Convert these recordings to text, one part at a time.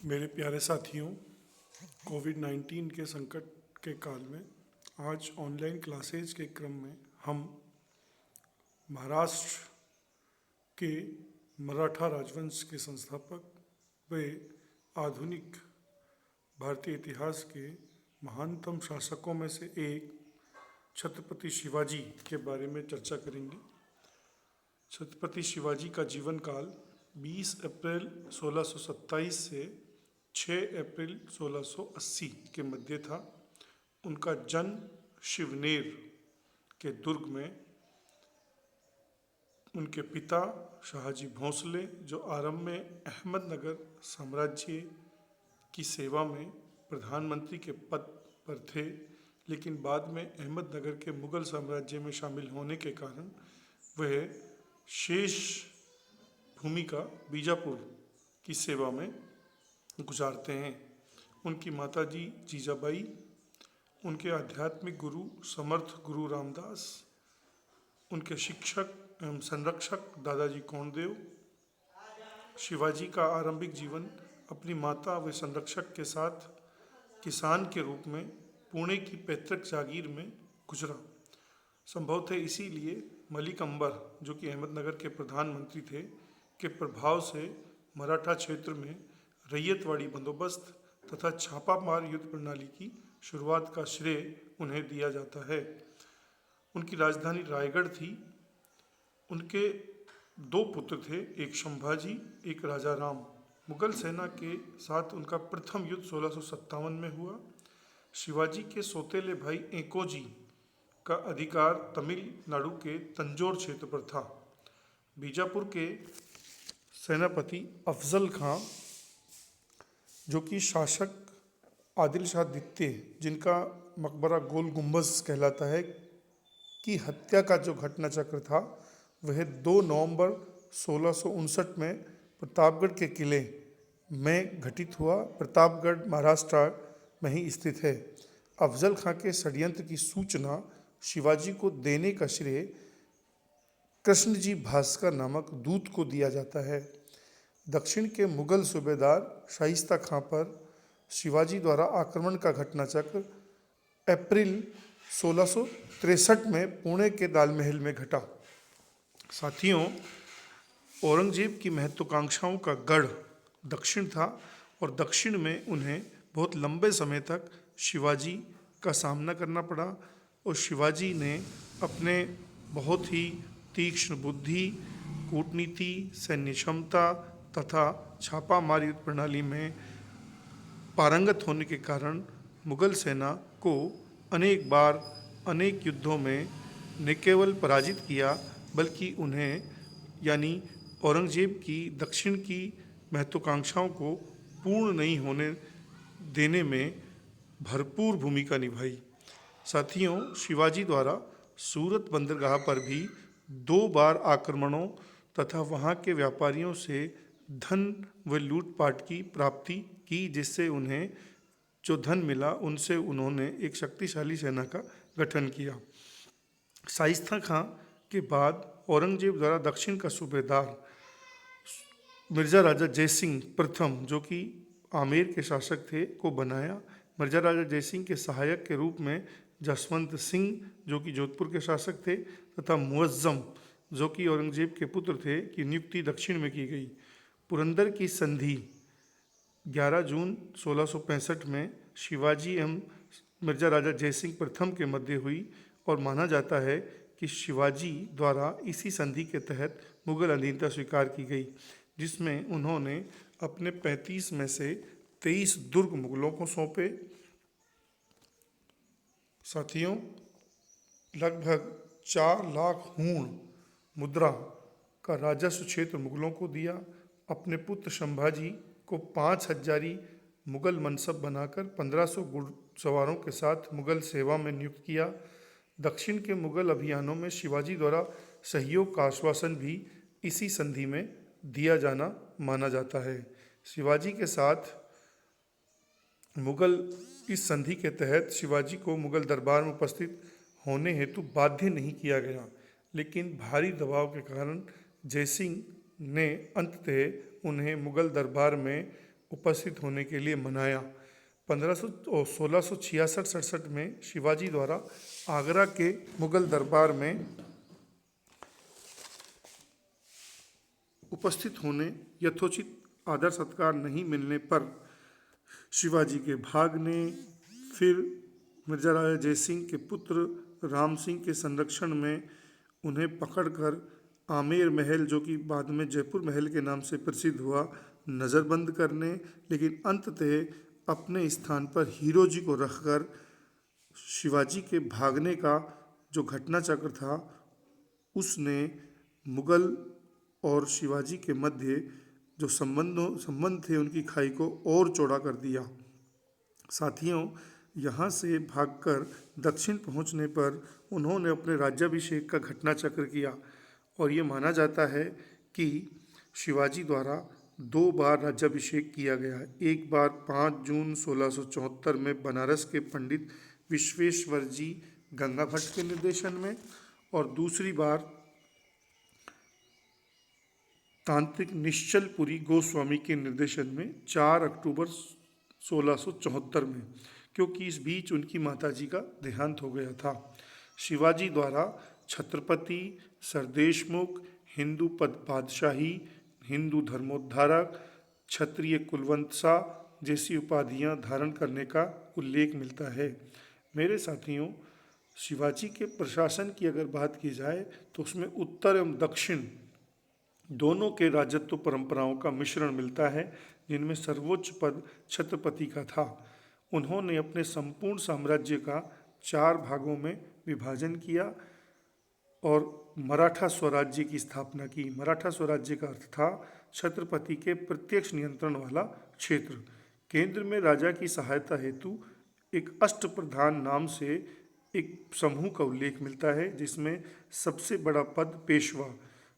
मेरे प्यारे साथियों, कोविड-19 के संकट के काल में आज ऑनलाइन क्लासेज के क्रम में हम महाराष्ट्र के मराठा राजवंश के संस्थापक व आधुनिक भारतीय इतिहास के महानतम शासकों में से एक छत्रपति शिवाजी के बारे में चर्चा करेंगे। छत्रपति शिवाजी का जीवन काल 20 अप्रैल 1627 से 6 अप्रैल 1680 के मध्य था। उनका जन्म शिवनेर के दुर्ग में उनके पिता शाहजी भोंसले, जो आरंभ में अहमदनगर साम्राज्य की सेवा में प्रधानमंत्री के पद पर थे, लेकिन बाद में अहमदनगर के मुगल साम्राज्य में शामिल होने के कारण वह शेष भूमिका बीजापुर की सेवा में गुजारते हैं। उनकी माताजी जीजाबाई, उनके आध्यात्मिक गुरु समर्थ गुरु रामदास, उनके शिक्षक एवं संरक्षक दादाजी कोंडदेव। शिवाजी का आरंभिक जीवन अपनी माता व संरक्षक के साथ किसान के रूप में पुणे की पैतृक जागीर में गुजरा। संभवतः इसीलिए मलिक अंबर, जो कि अहमदनगर के प्रधानमंत्री थे, के प्रभाव से मराठा क्षेत्र में रैयतवाड़ी बंदोबस्त तथा छापामार युद्ध प्रणाली की शुरुआत का श्रेय उन्हें दिया जाता है। उनकी राजधानी रायगढ़ थी। उनके 2 पुत्र थे, एक संभाजी, एक राजा राम। मुगल सेना के साथ उनका प्रथम युद्ध 1657 में हुआ। शिवाजी के सौतेले भाई एकोजी का अधिकार तमिलनाडु के तंजौर क्षेत्र पर था। बीजापुर के सेनापति अफजल खां, जो कि शासक आदिल शाह द्वितीय, जिनका मकबरा गोल गुंबज कहलाता है, की हत्या का जो घटना चक्र था वह 2 नवंबर 1659 में प्रतापगढ़ के किले में घटित हुआ। प्रतापगढ़ महाराष्ट्र में ही स्थित है। अफजल खां के षड्यंत्र की सूचना शिवाजी को देने का श्रेय कृष्णजी भास्कर नामक दूत को दिया जाता है। दक्षिण के मुगल सूबेदार शाइस्ता खां पर शिवाजी द्वारा आक्रमण का घटनाचक्र अप्रैल 1663 में पुणे के दाल महल में घटा। साथियों, औरंगजेब की महत्वाकांक्षाओं का गढ़ दक्षिण था और दक्षिण में उन्हें बहुत लंबे समय तक शिवाजी का सामना करना पड़ा और शिवाजी ने अपने बहुत ही तीक्ष्ण बुद्धि, कूटनीति, सैन्य क्षमता तथा छापामार युद्ध प्रणाली में पारंगत होने के कारण मुगल सेना को अनेक बार अनेक युद्धों में न केवल पराजित किया, बल्कि उन्हें यानी औरंगजेब की दक्षिण की महत्वाकांक्षाओं को पूर्ण नहीं होने देने में भरपूर भूमिका निभाई। साथियों, शिवाजी द्वारा सूरत बंदरगाह पर भी 2 बार आक्रमणों तथा वहां के व्यापारियों से धन व लूटपाट की प्राप्ति की, जिससे उन्हें जो धन मिला उनसे उन्होंने एक शक्तिशाली सेना का गठन किया। शाइस्ता खां के बाद औरंगजेब द्वारा दक्षिण का सूबेदार मिर्जा राजा जयसिंह प्रथम, जो कि आमेर के शासक थे, को बनाया। मिर्जा राजा जयसिंह के सहायक के रूप में जसवंत सिंह, जो कि जोधपुर के शासक थे, तथा मुअज्जम, जो कि औरंगजेब के पुत्र थे, की नियुक्ति दक्षिण में की गई। पुरंदर की संधि 11 जून 1665 में शिवाजी एवं मिर्जा राजा जयसिंह प्रथम के मध्य हुई और माना जाता है कि शिवाजी द्वारा इसी संधि के तहत मुगल अधीनता स्वीकार की गई, जिसमें उन्होंने अपने 35 में से 23 दुर्ग मुगलों को सौंपे। साथियों, लगभग 4 लाख हूण मुद्रा का राजस्व क्षेत्र मुगलों को दिया। अपने पुत्र संभाजी को 5 हजारी मुगल मनसब बनाकर 1500 घुड़सवारों के साथ मुगल सेवा में नियुक्त किया। दक्षिण के मुगल अभियानों में शिवाजी द्वारा सहयोग का आश्वासन भी इसी संधि में दिया जाना माना जाता है। शिवाजी के साथ मुगल इस संधि के तहत शिवाजी को मुगल दरबार में उपस्थित होने हेतु बाध्य नहीं किया गया, लेकिन भारी दबाव के कारण जयसिंह ने अंततः उन्हें मुगल दरबार में उपस्थित होने के लिए मनाया। 1666-67 में शिवाजी द्वारा आगरा के मुगल दरबार में उपस्थित होने यथोचित आदर सत्कार नहीं मिलने पर शिवाजी के भागने, फिर मिर्जा राजा जयसिंह के पुत्र राम सिंह के संरक्षण में उन्हें पकड़कर आमेर महल, जो कि बाद में जयपुर महल के नाम से प्रसिद्ध हुआ, नज़रबंद करने, लेकिन अंततः अपने स्थान पर हीरो जी को रखकर शिवाजी के भागने का जो घटना चक्र था उसने मुगल और शिवाजी के मध्य जो संबंध थे उनकी खाई को और चौड़ा कर दिया। साथियों, यहाँ से भागकर दक्षिण पहुँचने पर उन्होंने अपने राज्याभिषेक का घटना चक्र किया और ये माना जाता है कि शिवाजी द्वारा 2 बार राज्याभिषेक किया गया। एक बार 5 जून 1674 में बनारस के पंडित विश्वेश्वर जी गंगा भट्ट के निर्देशन में, और दूसरी बार तांत्रिक निश्चलपुरी गोस्वामी के निर्देशन में 4 अक्टूबर 1674 में, क्योंकि इस बीच उनकी माताजी का देहांत हो गया था। शिवाजी द्वारा छत्रपति, सरदेशमुख, हिंदू पद बादशाही, हिंदू धर्मोद्धारक, क्षत्रिय कुलवंत शाह जैसी उपाधियां धारण करने का उल्लेख मिलता है। मेरे साथियों, शिवाजी के प्रशासन की अगर बात की जाए तो उसमें उत्तर एवं दक्षिण दोनों के राजत्व परंपराओं का मिश्रण मिलता है, जिनमें सर्वोच्च पद छत्रपति का था। उन्होंने अपने संपूर्ण साम्राज्य का 4 भागों में विभाजन किया और मराठा स्वराज्य की स्थापना की। मराठा स्वराज्य का अर्थ था छत्रपति के प्रत्यक्ष नियंत्रण वाला क्षेत्र। केंद्र में राजा की सहायता हेतु एक अष्टप्रधान नाम से एक समूह का उल्लेख मिलता है, जिसमें सबसे बड़ा पद पेशवा,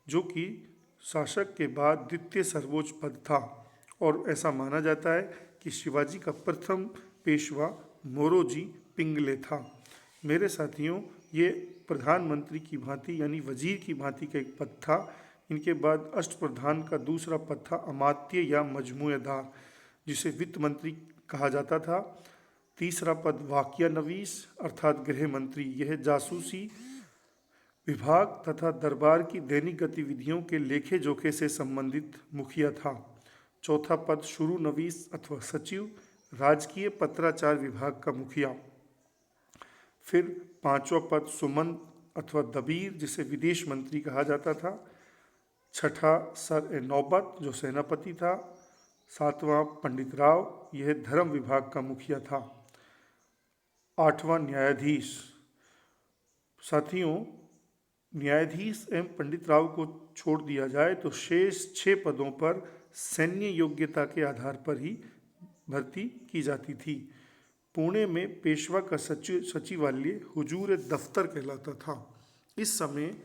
जो कि शासक के बाद द्वितीय सर्वोच्च पद था, और ऐसा माना जाता है कि शिवाजी का प्रथम पेशवा मोरोजी पिंगले था। मेरे साथियों, ये प्रधानमंत्री की भांति यानी वजीर की भांति का एक पद था। इनके बाद अष्टप्रधान का दूसरा पद था अमात्य या मजमूएदार, जिसे वित्त मंत्री कहा जाता था। तीसरा पद वाकिया नवीस अर्थात गृह मंत्री, यह जासूसी विभाग तथा दरबार की दैनिक गतिविधियों के लेखे जोखे से संबंधित मुखिया था। चौथा पद शुरू नवीस अथवा सचिव, राजकीय पत्राचार विभाग का मुखिया। फिर 5वां पद सुमंत अथवा दबीर, जिसे विदेश मंत्री कहा जाता था। 6ठा सर ए नौबत, जो सेनापति था। 7वां पंडित राव, यह धर्म विभाग का मुखिया था। 8वां न्यायाधीश। साथियों, न्यायाधीश एवं पंडित राव को छोड़ दिया जाए तो शेष 6 पदों पर सैन्य योग्यता के आधार पर ही भर्ती की जाती थी। पुणे में पेशवा का सचिवालय हुजूर दफ्तर कहलाता था। इस समय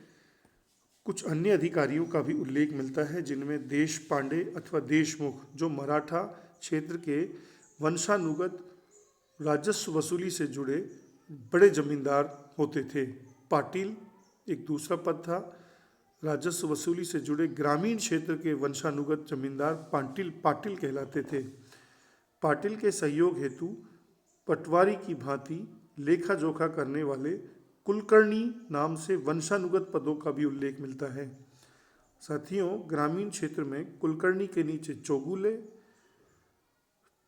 कुछ अन्य अधिकारियों का भी उल्लेख मिलता है, जिनमें देश पांडे अथवा देशमुख, जो मराठा क्षेत्र के वंशानुगत राजस्व वसूली से जुड़े बड़े जमींदार होते थे। पाटिल एक दूसरा पद था। राजस्व वसूली से जुड़े ग्रामीण क्षेत्र के वंशानुगत जमींदार पाटिल कहलाते थे। पाटिल के सहयोग हेतु पटवारी की भांति लेखा जोखा करने वाले कुलकर्णी नाम से वंशानुगत पदों का भी उल्लेख मिलता है। साथियों, ग्रामीण क्षेत्र में कुलकर्णी के नीचे चौगुले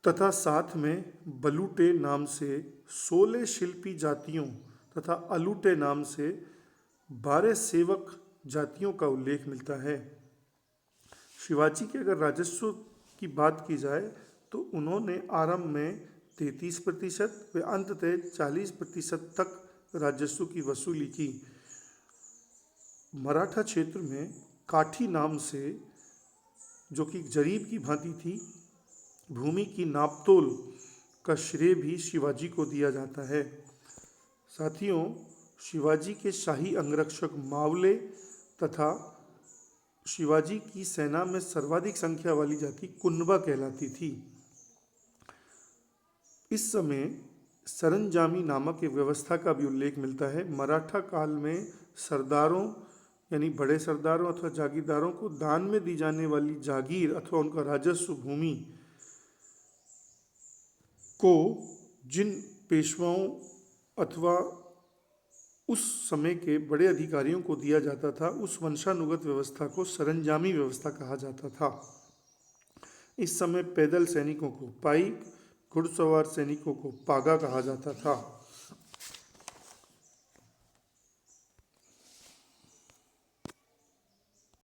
तथा साथ में बलूटे नाम से 16 शिल्पी जातियों तथा अलूटे नाम से 12 सेवक जातियों का उल्लेख मिलता है। शिवाजी के अगर राजस्व की बात की जाए तो उन्होंने आरंभ में 33% व अंततः 40% तक राजस्व की वसूली की। मराठा क्षेत्र में काठी नाम से, जो कि जरीब की भांति थी, भूमि की नापतोल का श्रेय भी शिवाजी को दिया जाता है। साथियों, शिवाजी के शाही अंगरक्षक मावले तथा शिवाजी की सेना में सर्वाधिक संख्या वाली जाति कुनबा कहलाती थी। इस समय सरंजामी नामक एक व्यवस्था का भी उल्लेख मिलता है। मराठा काल में सरदारों यानी बड़े सरदारों अथवा जागीरदारों को दान में दी जाने वाली जागीर अथवा उनका राजस्व भूमि को जिन पेशवाओं अथवा उस समय के बड़े अधिकारियों को दिया जाता था, उस वंशानुगत व्यवस्था को सरंजामी व्यवस्था कहा जाता था। इस समय पैदल सैनिकों को पाईक, घुड़सवार सैनिकों को पागा कहा जाता था।